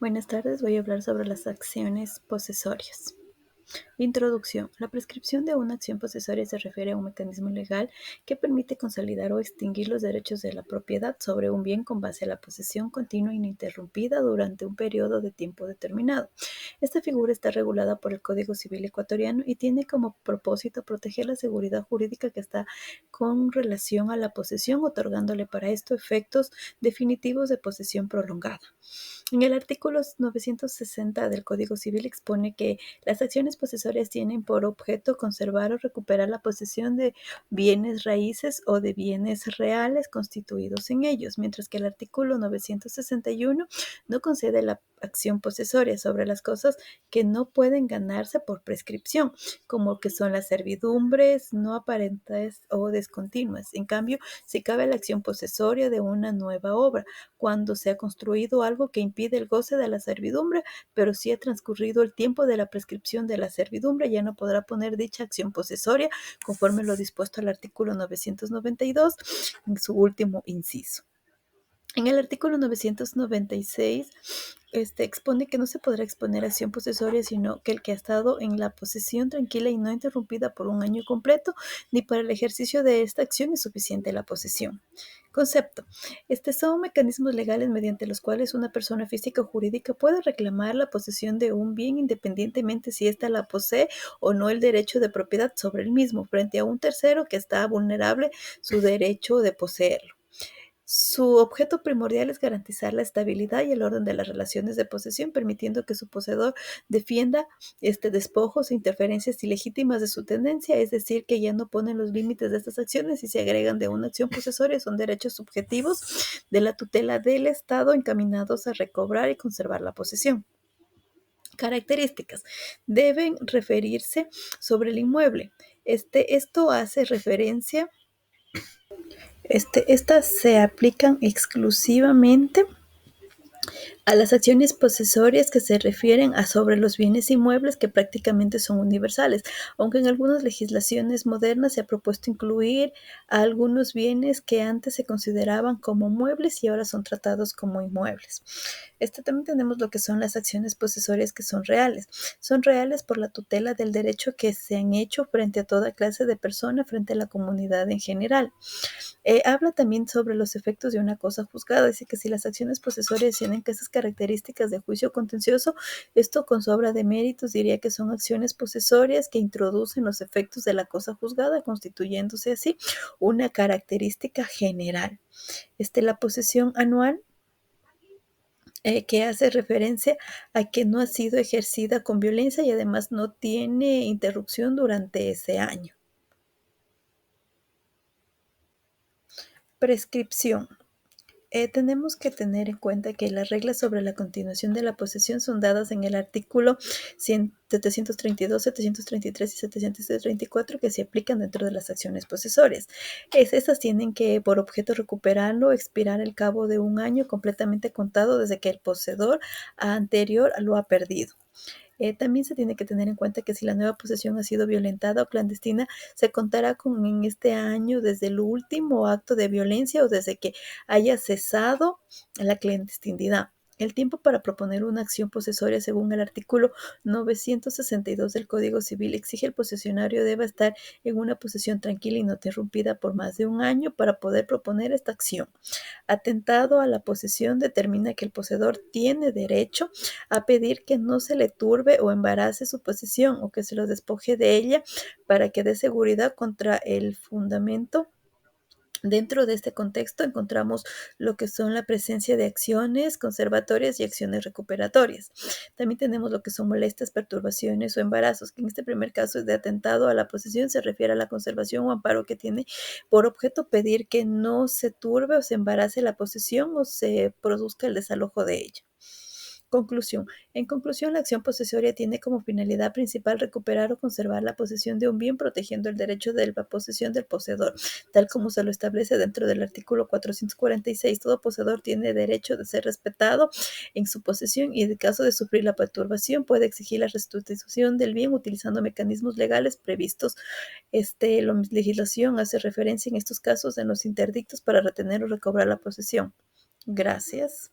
Buenas tardes, voy a hablar sobre las acciones posesorias. Introducción. La prescripción de una acción posesoria se refiere a un mecanismo legal que permite consolidar o extinguir los derechos de la propiedad sobre un bien con base a la posesión continua e ininterrumpida durante un periodo de tiempo determinado. Esta figura está regulada por el Código Civil ecuatoriano y tiene como propósito proteger la seguridad jurídica que está con relación a la posesión, otorgándole para esto efectos definitivos de posesión prolongada. En el artículo 960 del Código Civil expone que las acciones posesorias tienen por objeto conservar o recuperar la posesión de bienes raíces o de bienes reales constituidos en ellos, mientras que el artículo 961 no concede la acción posesoria sobre las cosas que no pueden ganarse por prescripción, como que son las servidumbres no aparentes o descontinuas. En cambio, si cabe la acción posesoria de una nueva obra, cuando se ha construido algo que impide el goce de la servidumbre, pero si ha transcurrido el tiempo de la prescripción de la servidumbre, ya no podrá poner dicha acción posesoria conforme lo dispuesto al artículo 992 en su último inciso. En el artículo 996 expone que no se podrá exponer acción posesoria, sino que el que ha estado en la posesión tranquila y no interrumpida por un año completo, ni para el ejercicio de esta acción es suficiente la posesión. Concepto. Son mecanismos legales mediante los cuales una persona física o jurídica puede reclamar la posesión de un bien independientemente si ésta la posee o no el derecho de propiedad sobre el mismo, frente a un tercero que está vulnerable su derecho de poseerlo. Su objeto primordial es garantizar la estabilidad y el orden de las relaciones de posesión, permitiendo que su poseedor defienda despojos e interferencias ilegítimas de su tendencia, es decir, que ya no ponen los límites de estas acciones y se agregan de una acción posesoria, son derechos subjetivos de la tutela del Estado encaminados a recobrar y conservar la posesión. Características. Deben referirse sobre el inmueble. Esto hace referencia estas se aplican exclusivamente a las acciones posesorias que se refieren a sobre los bienes inmuebles que prácticamente son universales, aunque en algunas legislaciones modernas se ha propuesto incluir a algunos bienes que antes se consideraban como muebles y ahora son tratados como inmuebles. También tenemos lo que son las acciones posesorias que son reales. Son reales por la tutela del derecho que se han hecho frente a toda clase de persona, frente a la comunidad en general. Habla también sobre los efectos de una cosa juzgada, dice que si las acciones posesorias tienen esas características de juicio contencioso, esto con sobra de méritos diría que son acciones posesorias que introducen los efectos de la cosa juzgada, constituyéndose así una característica general. La posesión anual que hace referencia a que no ha sido ejercida con violencia y además no tiene interrupción durante ese año. Prescripción. Tenemos que tener en cuenta que las reglas sobre la continuación de la posesión son dadas en el artículo 732, 733 y 734 que se aplican dentro de las acciones posesorias. Esas tienen que por objeto recuperarlo, expirar al cabo de un año completamente contado desde que el poseedor anterior lo ha perdido. También se tiene que tener en cuenta que si la nueva posesión ha sido violentada o clandestina, se contará con en este año desde el último acto de violencia o desde que haya cesado la clandestinidad. El tiempo para proponer una acción posesoria, según el artículo 962 del Código Civil, exige el posesionario deba estar en una posesión tranquila y no interrumpida por más de un año para poder proponer esta acción. Atentado a la posesión determina que el poseedor tiene derecho a pedir que no se le turbe o embarace su posesión o que se lo despoje de ella para que dé seguridad contra el fundamento. Dentro de este contexto encontramos lo que son la presencia de acciones conservatorias y acciones recuperatorias. También tenemos lo que son molestias, perturbaciones o embarazos, que en este primer caso es de atentado a la posesión, se refiere a la conservación o amparo que tiene por objeto pedir que no se turbe o se embarace la posesión o se produzca el desalojo de ella. Conclusión. En conclusión, la acción posesoria tiene como finalidad principal recuperar o conservar la posesión de un bien, protegiendo el derecho de la posesión del poseedor, tal como se lo establece dentro del artículo 446. Todo poseedor tiene derecho de ser respetado en su posesión y en caso de sufrir la perturbación puede exigir la restitución del bien utilizando mecanismos legales previstos. La legislación hace referencia en estos casos en los interdictos para retener o recobrar la posesión. Gracias.